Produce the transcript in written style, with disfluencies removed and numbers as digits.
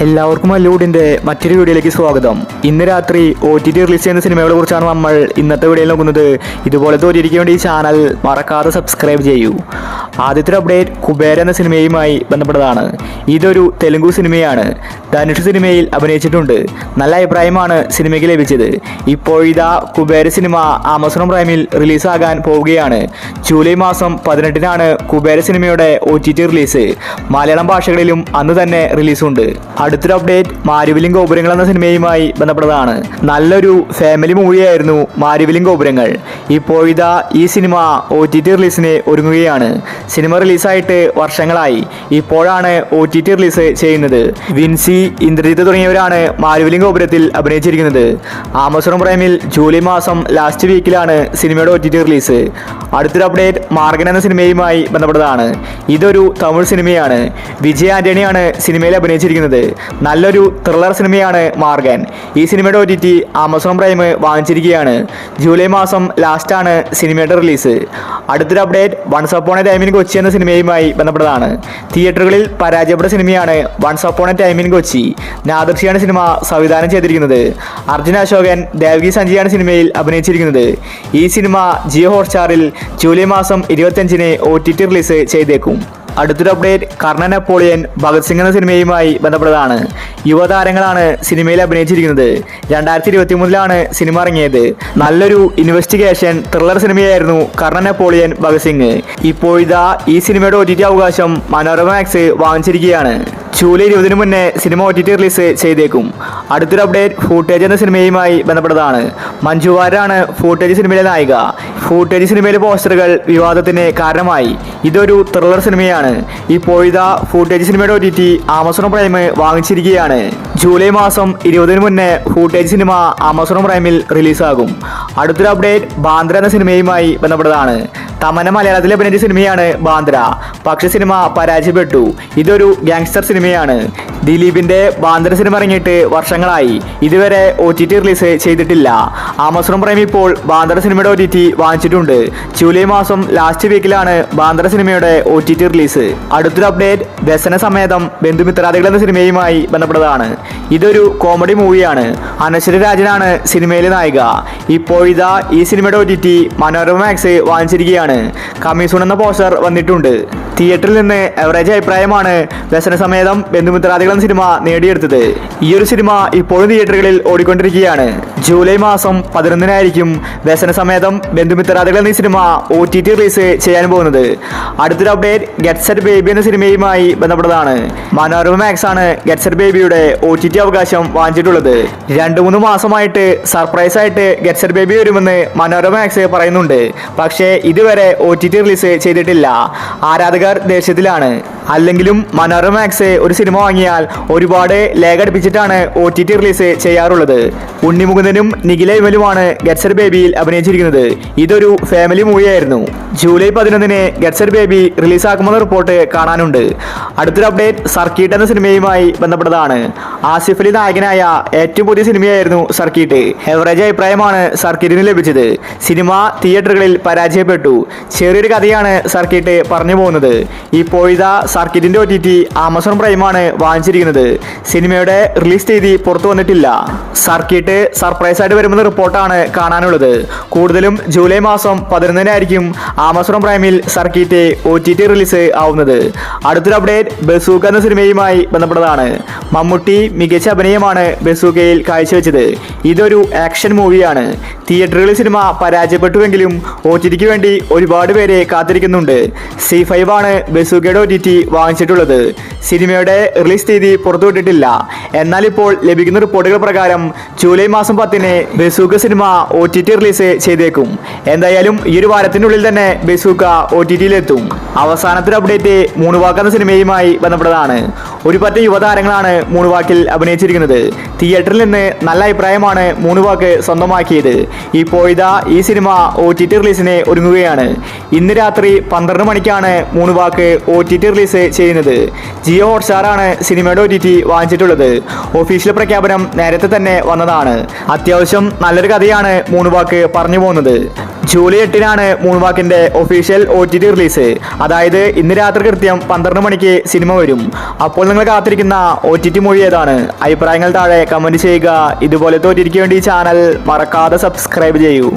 എല്ലാവർക്കും ഹോളിവുഡിന്റെ മറ്റൊരു വീഡിയോയിലേക്ക് സ്വാഗതം. ഇന്ന് രാത്രി OTT റിലീസ് ചെയ്യുന്ന സിനിമകളെ കുറിച്ചാണ് നമ്മൾ ഇന്നത്തെ വീഡിയോയിൽ നോക്കുന്നത്. ഇതുപോലത്തെ OTTക്ക് വേണ്ടി ഈ ചാനൽ മറക്കാതെ സബ്സ്ക്രൈബ് ചെയ്യൂ. ആദ്യത്തെ അപ്ഡേറ്റ് കുബേര എന്ന സിനിമയുമായി ബന്ധപ്പെട്ടതാണ്. ഇതൊരു തെലുങ്ക് സിനിമയാണ്. ധനുഷ് സിനിമയിൽ അഭിനയിച്ചിട്ടുണ്ട്. നല്ല അഭിപ്രായമാണ് സിനിമയ്ക്ക് ലഭിച്ചത്. ഇപ്പോഴിതാ കുബേര സിനിമ ആമസോൺ പ്രൈമിൽ റിലീസാകാൻ പോവുകയാണ്. ജൂലൈ മാസം 18-നാണ് കുബേര സിനിമയുടെ OTT റിലീസ്. മലയാളം ഭാഷകളിലും അന്ന് തന്നെ റിലീസുണ്ട്. അടുത്തൊരു അപ്ഡേറ്റ് മാരുവിലും ഗോപുരങ്ങൾ എന്ന സിനിമയുമായി ബന്ധപ്പെട്ടതാണ്. നല്ലൊരു ഫാമിലി മൂവിയായിരുന്നു മാരുവിലും ഗോപുരങ്ങൾ. ഇപ്പോഴിതാ ഈ സിനിമ OTT റിലീസിന് ഒരുങ്ങുകയാണ്. സിനിമ റിലീസായിട്ട് വർഷങ്ങളായി. ഇപ്പോഴാണ് OTT റിലീസ് ചെയ്യുന്നത്. വിൻസി, ഇന്ദ്രജിത്ത് തുടങ്ങിയവരാണ് മാരുവിലും ഗോപുരത്തിൽ അഭിനയിച്ചിരിക്കുന്നത്. ആമസോൺ പ്രൈമിൽ ജൂലൈ മാസം ലാസ്റ്റ് വീക്കിലാണ് സിനിമയുടെ OTT റിലീസ്. അടുത്തൊരു അപ്ഡേറ്റ് മാർഗൻ എന്ന സിനിമയുമായി ബന്ധപ്പെട്ടതാണ്. ഇതൊരു തമിഴ് സിനിമയാണ്. വിജയ് ആന്റണിയാണ് സിനിമയിൽ അഭിനയിച്ചിരിക്കുന്നത്. നല്ലൊരു ത്രില്ലർ സിനിമയാണ് മാർഗൻ. ഈ സിനിമയുടെ OTT ആമസോൺ പ്രൈം വാങ്ങിച്ചിരിക്കുകയാണ്. ജൂലൈ മാസം ലാസ്റ്റാണ് സിനിമയുടെ റിലീസ്. അടുത്തൊരു update once upon a time in Kochi എന്ന സിനിമയുമായി ബന്ധപ്പെട്ടതാണ്. തിയേറ്ററുകളിൽ പരാജയപ്പെട്ട സിനിമയാണ് once upon a time in Kochi. നാദർഷിയാണ് സിനിമ സംവിധാനം ചെയ്തിരിക്കുന്നത്. അർജുൻ അശോകൻ, ദേവകി സഞ്ജയാണ് സിനിമയിൽ അഭിനയിച്ചിരിക്കുന്നത്. ഈ സിനിമ ജിയോ ഹോട്ട്സ്റ്റാറിൽ ജൂലൈ മാസം 25-ന് OTT റിലീസ് ചെയ്തേക്കും. അടുത്തൊരു അപ്ഡേറ്റ് കർണൻ, നെപ്പോളിയൻ, ഭഗത് സിംഗ് എന്ന സിനിമയുമായി ബന്ധപ്പെട്ടതാണ്. യുവതാരങ്ങളാണ് സിനിമയിൽ അഭിനയിച്ചിരിക്കുന്നത്. 2023-ലാണ് സിനിമ ഇറങ്ങിയത്. നല്ലൊരു ഇൻവെസ്റ്റിഗേഷൻ ത്രില്ലർ സിനിമയായിരുന്നു കർണൻ, നെപ്പോളിയൻ, ഭഗത് സിംഗ്. ഇപ്പോഴിതാ ഈ സിനിമയുടെ OTT അവകാശം മനോരമ മാക്സ് വാങ്ങിച്ചിരിക്കുകയാണ്. ജൂലൈ 20-ന് മുന്നേ സിനിമ OTT റിലീസ് ചെയ്തേക്കും. അടുത്തൊരു അപ്ഡേറ്റ് ഫൂട്ടേജ് എന്ന സിനിമയുമായി ബന്ധപ്പെട്ടതാണ്. മഞ്ജു വാര്യരാണ് ഫൂട്ടേജ് സിനിമയിലെ നായിക. ഫൂട്ടേജ് സിനിമയിലെ പോസ്റ്ററുകൾ വിവാദത്തിന് കാരണമായി. ഇതൊരു ത്രില്ലർ സിനിമയാണ്. ഇപ്പോഴിതാ ഫൂട്ടേജ് സിനിമയുടെ OTT ആമസോൺ പ്രൈം വാങ്ങിച്ചിരിക്കുകയാണ്. ജൂലൈ മാസം 20-ന് മുന്നേ ഫൂട്ടേജ് സിനിമ ആമസോൺ പ്രൈമിൽ റിലീസാകും. അടുത്തൊരു അപ്ഡേറ്റ് ബാന്ദ്ര എന്ന സിനിമയുമായി ബന്ധപ്പെട്ടതാണ്. തമന്ന മലയാളത്തിൽ അഭിനയിച്ച സിനിമയാണ് ബാന്ദ്ര. പക്ഷേ സിനിമ പരാജയപ്പെട്ടു. ഇതൊരു ഗാങ്സ്റ്റർ സിനിമയാണ്. ദിലീപിന്റെ ബാന്ദ്ര സിനിമ ഇറങ്ങിയിട്ട് വർഷങ്ങളായി. ഇതുവരെ OTT റിലീസ് ചെയ്തിട്ടില്ല. ആമസോൺ പ്രൈം ഇപ്പോൾ ബാന്ദ്ര സിനിമയുടെ OTT വാങ്ങിച്ചിട്ടുണ്ട്. ജൂലൈ മാസം ലാസ്റ്റ് വീക്കിലാണ് ബാന്ദ്ര സിനിമയുടെ OTT റിലീസ്. അടുത്തൊരു അപ്ഡേറ്റ് വ്യസന സമേതം ബന്ധുമിത്രാദികൾ എന്ന സിനിമയുമായി ബന്ധപ്പെട്ടതാണ്. ഇതൊരു കോമഡി മൂവിയാണ്. അനശ്വര രാജനാണ് സിനിമയിലെ നായിക. ഇപ്പോഴിതാ ഈ സിനിമയുടെ OTT മനോരമ മാക്സ് വാങ്ങിച്ചിരിക്കുകയാണ്. കമ്മീസൂൺ എന്ന പോസ്റ്റർ വന്നിട്ടുണ്ട്. തിയേറ്ററിൽ നിന്ന് എവറേജ് അഭിപ്രായമാണ് വ്യസന സമേതം ബന്ധുമിത്രാദികൾ എന്ന സിനിമ നേടിയെടുത്തത്. ഈ ഒരു സിനിമ ഇപ്പോഴും തിയേറ്ററുകളിൽ ഓടിക്കൊണ്ടിരിക്കുകയാണ്. ജൂലൈ മാസം 11-നായിരിക്കും വ്യസന സമേതം ബന്ധുമിത്രാദികൾ എന്ന സിനിമ OTT റിലീസ് ചെയ്യാൻ പോകുന്നത്. അടുത്തൊരു അപ്ഡേറ്റ് ഗെറ്റ് സെറ്റ് ബേബി എന്ന സിനിമയുമായി ബന്ധപ്പെട്ടതാണ്. മനോരമ മാക്സ് ആണ് ഗെറ്റ് സെറ്റ് ബേബിയുടെ OTT അവകാശം വാങ്ങിച്ചിട്ടുള്ളത്. 2-3 മാസമായിട്ട് സർപ്രൈസ് ആയിട്ട് ഗെറ്റ് സെറ്റ് ബേബി വരുമെന്ന് മനോരമ മാക്സ് പറയുന്നുണ്ട്. പക്ഷേ ഇതുവരെ OTT റിലീസ് ചെയ്തിട്ടില്ല. ആരാധകർ ദേഷ്യത്തിലാണ്. അല്ലെങ്കിലും മനോരമ മാക്സ് ഒരു സിനിമ വാങ്ങിയാൽ ഒരുപാട് ലേഖ അടുപ്പിച്ചിട്ടാണ് OTT റിലീസ് ചെയ്യാറുള്ളത്. ഉണ്ണിമുകുന്ദനും നിഖില വിമലുമാണ് ഗെറ്റ് സെറ്റ് ബേബിയിൽ അഭിനയിച്ചിരിക്കുന്നത്. ഇതൊരു ഫാമിലി മൂവിയായിരുന്നു. ജൂലൈ 11-ന് ഗെറ്റ് സെറ്റ് ബേബി റിലീസാക്കുമെന്ന റിപ്പോർട്ട് കാണാനുണ്ട്. അടുത്തൊരു അപ്ഡേറ്റ് സർക്കീട്ട് എന്ന സിനിമയുമായി ബന്ധപ്പെട്ടതാണ്. ആസിഫ് അലി നായകനായ ഏറ്റവും പുതിയ സിനിമയായിരുന്നു സർക്കീട്ട്. എവറേജ് അഭിപ്രായമാണ് സർക്കീറ്റിന് ലഭിച്ചത്. സിനിമ തിയേറ്ററുകളിൽ പരാജയപ്പെട്ടു. ചെറിയൊരു കഥയാണ് സർക്കീട്ട് പറഞ്ഞു പോകുന്നത്. ഇപ്പോഴിതാ സർക്കീറ്റിന്റെ OTT ആമസോൺ പ്രൈമാണ് വാങ്ങിച്ചിരിക്കുന്നത്. സിനിമയുടെ റിലീസ് തീയതി പുറത്തു വന്നിട്ടില്ല. സർക്കീട്ട് സർപ്രൈസ് ആയിട്ട് വരുമെന്ന റിപ്പോർട്ടാണ് കാണാനുള്ളത്. കൂടുതലും ജൂലൈ മാസം 11-നായിരിക്കും ആമസോൺ പ്രൈമിൽ സർക്കീറ്റ് OTT റിലീസ് ആവുന്നത്. അടുത്തൊരു അപ്ഡേറ്റ് ബസൂക്ക എന്ന സിനിമയുമായി ബന്ധപ്പെട്ടതാണ്. മമ്മൂട്ടി മികച്ച അഭിനയമാണ് ബസൂക്കയിൽ കാഴ്ചവെച്ചത്. ഇതൊരു ആക്ഷൻ മൂവിയാണ്. തിയേറ്ററുകളിൽ സിനിമ പരാജയപ്പെട്ടുവെങ്കിലും OTTക്ക് വേണ്ടി ഒരുപാട് പേരെ കാത്തിരിക്കുന്നുണ്ട്. C5 ആണ് ബസൂക്കയുടെ OTT വാങ്ങിച്ചിട്ടുള്ളത്. സിനിമയുടെ റിലീസ് തീയതി പുറത്തുവിട്ടിട്ടില്ല. എന്നാൽ ഇപ്പോൾ ലഭിക്കുന്ന റിപ്പോർട്ടുകൾ പ്രകാരം ജൂലൈ മാസം 10-ന് ബസൂക്ക സിനിമ OTT റിലീസ് ചെയ്തേക്കും. എന്തായാലും ഈ ഒരു വാരത്തിനുള്ളിൽ തന്നെ ബസൂക്ക OTT-ലെത്തും. അവസാനത്തെ അപ്ഡേറ്റ് മൂന്ന് വാക്ക് എന്ന സിനിമയുമായി ബന്ധപ്പെട്ടതാണ്. ഒരു പറ്റ യുവതാരങ്ങളാണ് മൂന്ന് വാക്കിൽ അഭിനയിച്ചിരിക്കുന്നത്. തിയേറ്ററിൽ നിന്ന് നല്ല അഭിപ്രായമാണ് മൂന്ന് വാക്ക് സ്വന്തമാക്കിയത്. ഇപ്പോഴിതാ ഈ സിനിമ OTT റിലീസിന് ഒരുങ്ങുകയാണ്. ഇന്ന് രാത്രി 12 മണിക്കാണ് മൂന്ന് വാക്ക് OTT റിലീസ് ചെയ്യുന്നത്. ജിയോ ഹോട്ട്സ്റ്റാറാണ് സിനിമയുടെ OTT വാങ്ങിച്ചിട്ടുള്ളത്. ഒഫീഷ്യൽ പ്രഖ്യാപനം നേരത്തെ തന്നെ വന്നതാണ്. അത്യാവശ്യം നല്ലൊരു കഥയാണ് മൂന്ന് വാക്ക് പറഞ്ഞു പോകുന്നത്. ജൂലൈ 8-നാണ് മൂൺ വാക്കിന്റെ ഒഫീഷ്യൽ OTT റിലീസ്. അതായത് ഇന്ന് രാത്രി കൃത്യം 12 മണിക്ക് സിനിമ വരും. അപ്പോൾ നിങ്ങൾ കാത്തിരിക്കുന്ന OTT മൂവി ഏതാണ്? അഭിപ്രായങ്ങൾ താഴെ കമന്റ് ചെയ്യുക. ഇതുപോലത്തെ OTTക്ക് വേണ്ടി ഈ ചാനൽ മറക്കാതെ സബ്സ്ക്രൈബ് ചെയ്യൂ.